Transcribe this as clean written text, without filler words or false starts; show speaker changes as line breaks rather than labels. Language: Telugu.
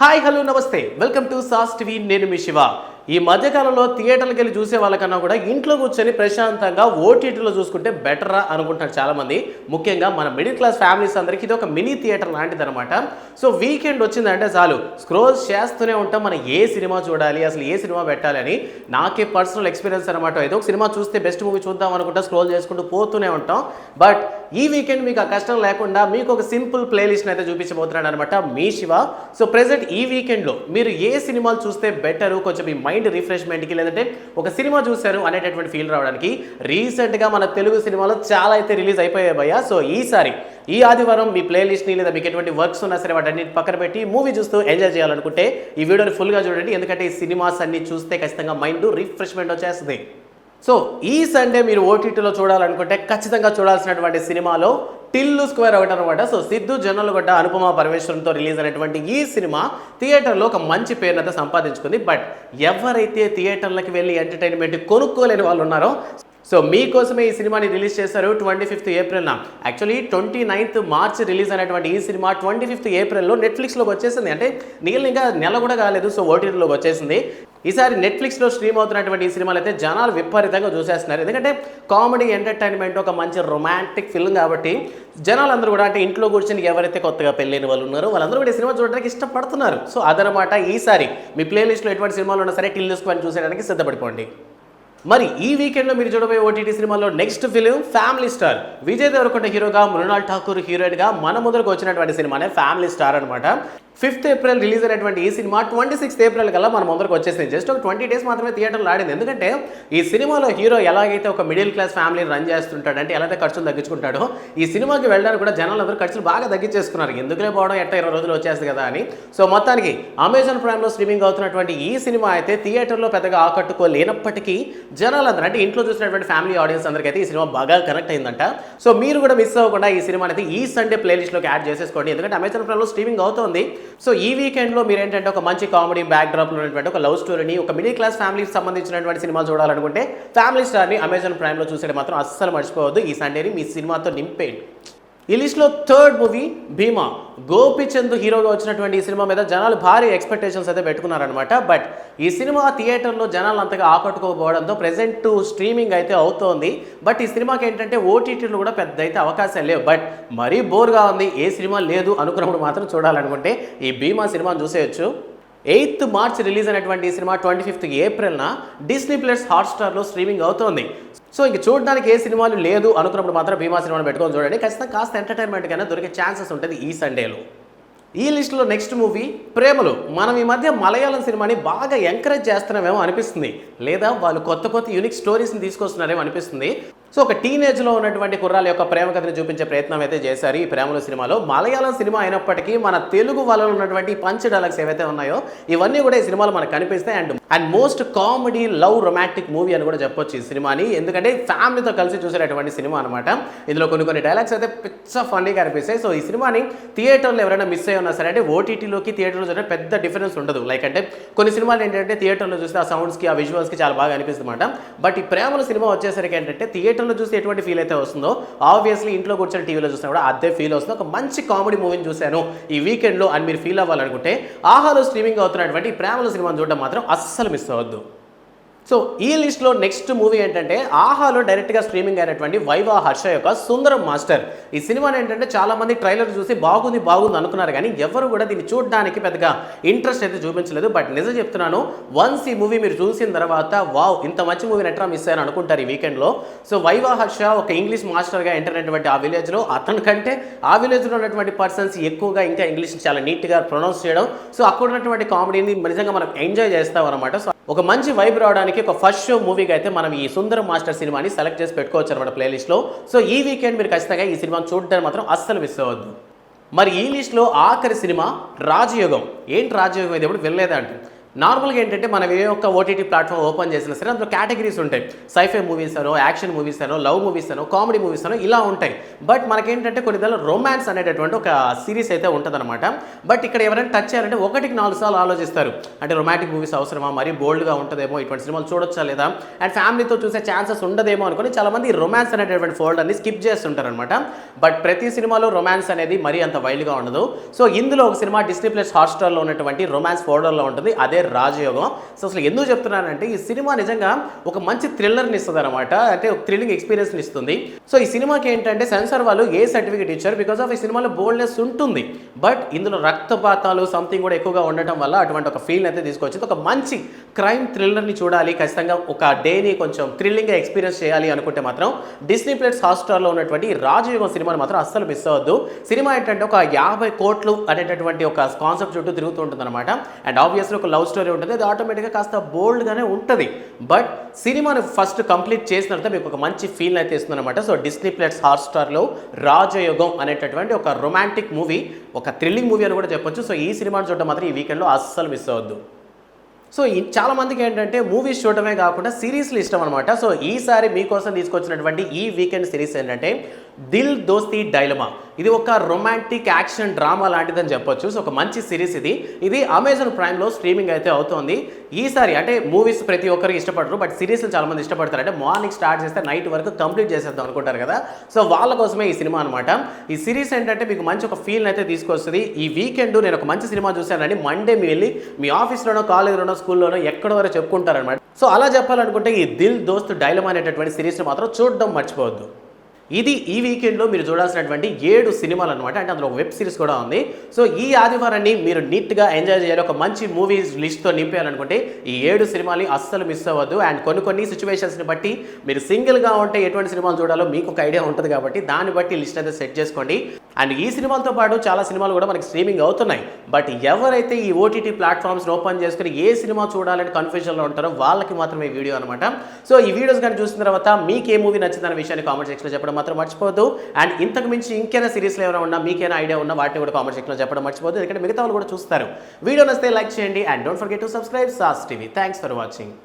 హాయ్ హలో నమస్తే వెల్కమ్ టు సాస్ టీవీ నేను మీ శివ. ఈ మధ్యకాలంలో థియేటర్కి వెళ్ళి చూసే వాళ్ళకన్నా కూడా ఇంట్లో కూర్చొని ప్రశాంతంగా ఓటీటీలో చూసుకుంటే బెటరా అనుకుంటారు చాలామంది. ముఖ్యంగా మన మిడిల్ క్లాస్ ఫ్యామిలీస్ అందరికీ ఇది ఒక మినీ థియేటర్ లాంటిది అనమాట. సో వీకెండ్ వచ్చిందంటే చాలు స్క్రోల్ చేస్తూనే ఉంటాం మనం ఏ సినిమా చూడాలి, అసలు ఏ సినిమా పెట్టాలి అని. నాకే పర్సనల్ ఎక్స్పీరియన్స్ అనమాట. ఏదో ఒక సినిమా చూస్తే బెస్ట్ మూవీ చూద్దాం అనుకుంటా స్క్రోల్ చేసుకుంటూ పోతూనే ఉంటాం. బట్ ఈ వీకెండ్ మీకు ఆ కష్టం లేకుండా మీకు ఒక సింపుల్ ప్లేలిస్ట్ని అయితే చూపించబోతున్నాడు అనమాట మీ శివ. సో ప్రెజెంట్ ఈ వీకెండ్లో మీరు ఏ సినిమాలు చూస్తే బెటరు, కొంచెం మీ మైండ్ రిఫ్రెష్మెంట్కి, లేదంటే ఒక సినిమా చూశారు అనేటటువంటి ఫీల్ రావడానికి రీసెంట్గా మన తెలుగు సినిమాలో చాలా అయితే రిలీజ్ అయిపోయాయి భయ్యా. సో ఈసారి ఈ ఆదివారం మీ ప్లేలిస్ట్ని లేదా మీకు ఎటువంటి వర్క్స్ ఉన్నా సరే వాటిని పక్కన పెట్టి మూవీ చూస్తూ ఎంజాయ్ చేయాలనుకుంటే ఈ వీడియోని ఫుల్గా చూడండి. ఎందుకంటే ఈ సినిమాస్ అన్ని చూస్తే ఖచ్చితంగా మైండ్ రిఫ్రెష్మెంట్ వచ్చేస్తుంది. సో ఈ సండే మీరు ఓటీటీలో చూడాలనుకుంటే ఖచ్చితంగా చూడాల్సినటువంటి సినిమాలో టిల్లు స్క్వేర్ ఒకటి అనమాట. సో సిద్ధు జొన్నలగడ్డ అనుపమ పరమేశ్వరంతో రిలీజ్ అయినటువంటి ఈ సినిమా థియేటర్లో ఒక మంచి పేరునైతే సంపాదించుకుంది. బట్ ఎవరైతే థియేటర్లకు వెళ్ళి ఎంటర్టైన్మెంట్ కొనుక్కోలేని వాళ్ళు ఉన్నారో సో మీకోసమే ఈ సినిమాని రిలీజ్ చేశారు 25th ఏప్రిల్న. Actually 29th March release అయినటువంటి ఈ సినిమా 25th ఏప్రిల్లో నెట్ఫ్లిక్స్లోకి వచ్చేసింది. అంటే మిగిలిన ఇంకా నెల కూడా కాలేదు. సో ఓటీటీలోకి వచ్చేసింది. ఈసారి నెట్ఫ్లిక్స్లో స్ట్రీమ్ అవుతున్నటువంటి ఈ సినిమాలు అయితే జనాలు విపరీతంగా చూసేస్తున్నారు. ఎందుకంటే కామెడీ ఎంటర్టైన్మెంట్ ఒక మంచి రొమాంటిక్ ఫిల్మ్ కాబట్టి జనాలందరూ కూడా, అంటే ఇంట్లో కూర్చొని ఎవరైతే కొత్తగా పెళ్ళైన వాళ్ళు ఉన్నారో వాళ్ళందరూ కూడా ఈ సినిమా చూడడానికి ఇష్టపడుతున్నారు. సో అదనమాట ఈసారి మీ ప్లేలిస్ట్లో ఎటువంటి సినిమాలు ఉన్నా సరే టిల్లు స్క్వేర్ చూసేయడానికి సిద్ధపడిపోండి. మరి ఈ వీకెండ్లో మీరు చూడబోయే ఓటీటీ సినిమాలో next film family star. Vijay Deverakonda హీరోగా, మృణాల్ ఠాకూర్ హీరోయిన్గా మన ముందరకు వచ్చినటువంటి సినిమానే ఫ్యామిలీ స్టార్ అనమాట. 5th ఏప్రిల్ రిలీజ్ అయినటువంటి ఈ సినిమా 26th ఏప్రిల్ కల్లా మన ముందరకు వచ్చేసింది. జస్ట్ ఒక 20 days మాత్రమే థియేటర్లో ఆడింది. ఎందుకంటే ఈ సినిమాలో హీరో ఎలాగైతే ఒక మిడిల్ క్లాస్ ఫ్యామిలీని రన్ చేస్తుంటాడు, అంటే ఎలా ఖర్చులు తగ్గించుకుంటాడో ఈ సినిమాకి వెళ్ళడానికి కూడా జనాలందరూ ఖర్చులు బాగా తగ్గించేసుకున్నారు. ఎందుకులే పోవడం, 20 రోజులు వచ్చేస్తుంది కదా అని. సో మొత్తానికి అమెజాన్ ప్రైమ్లో స్ట్రీమింగ్ అవుతున్నటువంటి ఈ సినిమా అయితే థియేటర్లో పెద్దగా ఆకట్టుకోలేనప్పటికీ జనాలందరూ, అంటే ఇంట్లో చూసినటువంటి ఫ్యామిలీ ఆడియన్స్ అందరికీ అయితే ఈ సినిమా బాగా కనెక్ట్ అయిందంట. సో మీరు కూడా మిస్ అవ్వకుండా ఈ సినిమాని అయితే ఈ సండే ప్లేలిస్ట్లోకి యాడ్ చేసేసుకోండి. ఎందుకంటే అమెజాన్ ప్రైమ్లో స్ట్రీమింగ్ అవుతుంది. సో ఈ వీకెండ్లో మీరు ఏంటంటే ఒక మంచి కామెడీ బ్యాక్డ్రాప్లో ఉన్నటువంటి ఒక లవ్ స్టోరీని, ఒక మిడిల్ క్లాస్ ఫ్యామిలీకి సంబంధించినటువంటి సినిమాలు చూడాలనుకుంటే ఫ్యామిలీ స్టార్ని అమెజాన్ ప్రైమ్లో చూసేది మాత్రం అస్సలు మర్చిపోవద్దు. ఈ సండేని మీ సినిమాతో నింపేయండి. ఈ లిస్ట్లో థర్డ్ మూవీ భీమా. గోపిచంద్ హీరోగా వచ్చినటువంటి ఈ సినిమా మీద జనాలు భారీ ఎక్స్పెక్టేషన్స్ అయితే పెట్టుకున్నారనమాట. బట్ ఈ సినిమా థియేటర్లో జనాలు అంతగా ఆకట్టుకోకపోవడంతో ప్రెజెంట్ స్ట్రీమింగ్ అయితే అవుతోంది. బట్ ఈ సినిమాకి ఏంటంటే ఓటీటీలో కూడా పెద్ద అయితే అవకాశాలు లేవు. బట్ మరీ బోర్గా ఉంది, ఏ సినిమా లేదు అనుకున్నప్పుడు మాత్రం చూడాలనుకుంటే ఈ భీమా సినిమాను చూసేయచ్చు. 8th మార్చ్ రిలీజ్ అయినటువంటి ఈ సినిమా 25th ఏప్రిల్న డిస్నీ ప్లస్ హాట్స్టార్లో స్ట్రీమింగ్ అవుతోంది. సో ఇంక చూడడానికి ఏ సినిమాలు లేదు అనుకున్నప్పుడు మాత్రం భీమా సినిమాను పెట్టుకొని చూడండి. ఖచ్చితంగా కాస్త ఎంటర్టైన్మెంట్ కన్నా దొరికే ఛాన్సెస్ ఉంటుంది ఈ సండేలో. ఈ లిస్టులో నెక్స్ట్ మూవీ ప్రేమలు. మనం ఈ మధ్య మలయాళం సినిమాని బాగా ఎంకరేజ్ చేస్తున్నామేమో అనిపిస్తుంది, లేదా వాళ్ళు కొత్త యూనిక్ స్టోరీస్ని తీసుకొస్తున్నారేమో అనిపిస్తుంది. సో ఒక టీనేజ్లో ఉన్నటువంటి కుర్రాల యొక్క ప్రేమ కథని చూపించే ప్రయత్నం అయితే చేశారు ఈ ప్రేమల సినిమాలో. మలయాళం సినిమా అయినప్పటికీ మన తెలుగు వాళ్ళలో ఉన్నటువంటి పంచ్ డైలాగ్స్ ఏవైతే ఉన్నాయో ఇవన్నీ కూడా ఈ సినిమాలో మనకు కనిపిస్తాయి. And most comedy love romantic movie అని కూడా చెప్పొచ్చు ఈ సినిమాని. ఎందుకంటే ఫ్యామిలీతో కలిసి చూసేటటువంటి సినిమా అనమాట. ఇందులో కొన్ని డైలాగ్స్ అయితే పిచ్చ ఫన్నీగా అనిపిస్తాయి. సో ఈ సినిమాని థియేటర్లో ఎవరైనా మిస్ అయ్యి ఉన్నా సరే, అంటే ఓటీటీలోకి థియేటర్లో చూస్తే పెద్ద డిఫరెన్స్ ఉండదు. లైక్ అంటే కొన్ని సినిమాలు ఏంటంటే థియేటర్లో చూస్తే ఆ సౌండ్స్కి, ఆ విజువల్స్కి చాలా బాగా అనిపిస్తుంది అనమాట. బట్ ఈ ప్రేమల సినిమా వచ్చేసరికి ఏంటంటే థియేటర్లో చూస్తే ఎటువంటి ఫీల్ అయితే వస్తుందో ఆబ్వియస్లీ ఇంట్లో కూర్చొని టీవీలో చూసినా కూడా అదే ఫీల్ వస్తుంది. ఒక మంచి కామెడీ మూవీని చూశాను ఈ వీకెండ్లో అని మీరు ఫీల్ అవ్వాలనుకుంటే ఆహాలో స్ట్రీమింగ్ అవుతున్నటువంటి ఈ ప్రేమల సినిమాను చూడడం మాత్రం అస్సలు మిస్ అవ్వద్దు. సో ఈ లిస్ట్లో నెక్స్ట్ మూవీ ఏంటంటే ఆహాలో డైరెక్ట్గా స్ట్రీమింగ్ అయినటువంటి వైవా హర్ష యొక్క సుందరం మాస్టర్. ఈ సినిమాని ఏంటంటే చాలామంది ట్రైలర్ చూసి బాగుంది అనుకున్నారు, కానీ ఎవరు కూడా దీన్ని చూడడానికి పెద్దగా ఇంట్రెస్ట్ అయితే చూపించలేదు. బట్ నిజం చెప్తున్నాను, వన్స్ ఈ మూవీ మీరు చూసిన తర్వాత వావ్ ఇంత మంచి మూవీని ఎట్లా మిస్ అయ్యారు అనుకుంటారు ఈ వీకెండ్లో. సో వైవా హర్ష ఒక ఇంగ్లీష్ మాస్టర్గా ఎంటర్ అయినటువంటి ఆ విలేజ్లో అతని కంటే ఆ విలేజ్లో ఉన్నటువంటి పర్సన్స్ ఎక్కువగా ఇంకా ఇంగ్లీష్ చాలా నీట్గా ప్రొనౌన్స్ చేయడం, సో అక్కడ ఉన్నటువంటి కామెడీని నిజంగా మనం ఎంజాయ్ చేస్తాం అనమాట. సో ఒక మంచి వైబ్ రావడానికి ఒక ఫస్ట్ షో మూవీగా అయితే మనం ఈ సుందరం మాస్టర్ సినిమాని సెలెక్ట్ చేసి పెట్టుకోవచ్చు అనమాట ప్లేలిస్ట్లో. సో ఈ వీకెండ్ మీరు ఖచ్చితంగా ఈ సినిమాని చూడడానికి మాత్రం అస్సలు మిస్ అవ్వద్దు. మరి ఈ లిస్ట్లో ఆఖరి సినిమా రాజయోగం. ఏంటి రాజయోగం? ఇది ఎప్పుడు వెళ్ళలేదా అంటే నార్మల్గా ఏంటంటే మనం ఏ ఒక్క ఓటీటీ ప్లాట్ఫామ్ ఓపెన్ చేసినా సరే అందులో కేటగిరీస్ ఉంటాయి. సైఫై మూవీస్ అనో, యాక్షన్ మూవీస్ అనో, లవ్ మూవీస్ అనో, కామెడీ మూవీస్ అనో ఇలా ఉంటాయి. బట్ మనకేంటంటే కొన్ని దానిలో రొమాన్స్ అనేటటువంటి ఒక సిరీస్ అయితే ఉంటుందన్నమాట. బట్ ఇక్కడ ఎవరైనా టచ్ చేయాలంటే 1-4 సార్లు ఆలోచిస్తారు. అంటే రొమాంటిక్ మూవీస్ అవసరమా, మరీ బోల్డ్గా ఉంటుందేమో, ఇటువంటి సినిమాలు చూడొచ్చా లేదా, అండ్ ఫ్యామిలీతో చూసే ఛాన్సెస్ ఉండదేమో అనుకుని చాలామంది రొమాన్స్ అనేటటువంటి ఫోల్డర్ని స్కిప్ చేస్తుంటారనమాట. బట్ ప్రతి సినిమాలో రొమాన్స్ అనేది మరీ అంత వైల్డ్గా ఉండదు. సో ఇందులో ఒక సినిమా డిస్నీ ప్లస్ హాట్స్టార్లో ఉన్నటువంటి రొమాన్స్ ఫోల్డర్లో ఉంటుంది, అదే రాజయోగం. సో అసలు ఎందుకు చెప్తున్నానంటే ఈ సినిమా నిజంగా ఒక మంచి థ్రిల్లర్ని ఇస్తుంది అనమాట. అంటే ఒక థ్రిల్లింగ్ ఎక్స్పీరియన్స్ని ఇస్తుంది. సో ఈ సినిమాకి ఏంటంటే సెన్సార్ వాళ్ళు ఏ సర్టిఫికేట్ ఇచ్చారు, బికాస్ ఆఫ్ ఈ సినిమాలో బోల్డ్నెస్ ఉంటుంది. బట్ ఇందులో రక్తపాతాలు సంథింగ్ కూడా ఎక్కువగా ఉండటం వల్ల అటువంటి ఒక ఫీల్ అయితే తీసుకొచ్చింది. ఒక మంచి క్రైమ్ థ్రిల్లర్ని చూడాలి, ఖచ్చితంగా ఒక డేని కొంచెం థ్రిల్లింగ్గా ఎక్స్పీరియన్స్ చేయాలి అనుకుంటే మాత్రం డిస్నీ ప్లస్ హాట్స్టార్లో ఉన్నటువంటి రాజయోగం సినిమాని మాత్రం అస్సలు మిస్ అవ్వద్దు. సినిమా ఏంటంటే ఒక 50 కోట్లు అనేటటువంటి ఒక కాన్సెప్ట్ చుట్టూ తిరుగుతూ ఉంటుంది అనమాట. అండ్ ఆబ్వియస్లీ ఒక లవ్ స్టోరీ ఉంటుంది, అది ఆటోమేటిక్గా కాస్త బోల్డ్గానే ఉంటుంది. బట్ సినిమాని ఫస్ట్ కంప్లీట్ చేసిన తర్వాత మీకు ఒక మంచి ఫీల్ అయితే ఇస్తుంది అనమాట. సో డిస్నీ ప్లస్ హాట్స్టార్లో రాజయోగం అనేటటువంటి ఒక రొమాంటిక్ మూవీ, ఒక థ్రిల్లింగ్ మూవీ అని కూడా చెప్పొచ్చు. సో ఈ సినిమాని చూడడం మాత్రం ఈ వీకెండ్లో అస్సలు మిస్ అవ్వద్దు. సో చాలామందికి ఏంటంటే మూవీస్ చూడటమే కాకుండా సిరీస్లు ఇష్టం అనమాట. సో ఈసారి మీకోసం తీసుకొచ్చినటువంటి ఈ వీకెండ్ సిరీస్ ఏంటంటే దిల్ దోస్తీ డైలమా. ఇది ఒక రొమాంటిక్ యాక్షన్ డ్రామా లాంటిదని చెప్పొచ్చు. సో ఒక మంచి సిరీస్ ఇది అమెజాన్ ప్రైమ్లో స్ట్రీమింగ్ అయితే అవుతోంది. ఈసారి అంటే మూవీస్ ప్రతి ఒక్కరికి ఇష్టపడరు, బట్ సిరీస్లు చాలామంది ఇష్టపడతారు. అంటే మార్నింగ్ స్టార్ట్ చేస్తే నైట్ వరకు కంప్లీట్ చేసేద్దాం అనుకుంటారు కదా. సో వాళ్ళ కోసమే ఈ సినిమా అనమాట. ఈ సిరీస్ ఏంటంటే మీకు మంచి ఒక ఫీల్ అయితే తీసుకొస్తుంది. ఈ వీకెండ్ నేను ఒక మంచి సినిమా చూశానండి, మండే మీ వెళ్ళి మీ ఆఫీస్లోనో, కాలేజీలోనో, స్కూల్లోనో ఎక్కడో వరకు చెప్పుకుంటారనమాట. సో అలా చెప్పాలనుకుంటే ఈ దిల్ దోస్త్ డైలమా అనేటటువంటి సిరీస్ని మాత్రం చూడడం మర్చిపోవద్దు. ఇది ఈ వీకెండ్లో మీరు చూడాల్సినటువంటి 7 సినిమాలు అనమాట. అంటే అందులో ఒక వెబ్ సిరీస్ కూడా ఉంది. సో ఈ ఆదివారాన్ని మీరు నీట్గా ఎంజాయ్ చేయాలి, ఒక మంచి మూవీస్ లిస్ట్తో నింపేయాలనుకుంటే ఈ 7 సినిమాలు అస్సలు మిస్ అవ్వద్దు. అండ్ కొన్ని సిచ్యువేషన్స్ని బట్టి మీరు సింగిల్గా ఉంటే ఎటువంటి సినిమాలు చూడాలో మీకు ఒక ఐడియా ఉంటుంది కాబట్టి దాన్ని బట్టి లిస్ట్ అయితే సెట్ చేసుకోండి. అండ్ ఈ సినిమాలతో పాటు చాలా సినిమాలు కూడా మనకి స్ట్రీమింగ్ అవుతున్నాయి. బట్ ఎవరైతే ఈ ఓటీటీ ప్లాట్ఫామ్స్ని ఓపెన్ చేసుకుని ఏ సినిమా చూడాలని కన్ఫ్యూజన్లో ఉంటారో వాళ్ళకి మాత్రమే ఈ వీడియో అనమాట. సో ఈ వీడియోస్ కానీ చూసిన తర్వాత మీకు ఏ మూవీ నచ్చిందన్న విషయాన్ని కామెంట్ సెక్షన్లో చెప్పడం మాత్రం మర్చిపోవద్దు. అండ్ ఇంతకు మించి ఇంకేనా సిరీస్లో ఏమైనా ఉన్నా, మీకైనా ఐడియా ఉన్నా వాటిని కూడా కామెంట్ సెక్షన్లో చెప్పడం మర్చిపోవద్దు, ఎందుకంటే మిగతా వాళ్ళు కూడా చూస్తారు. వీడియో నచ్చితే లైక్ చేయండి and don't forget to subscribe sauce TV. Thanks for watching.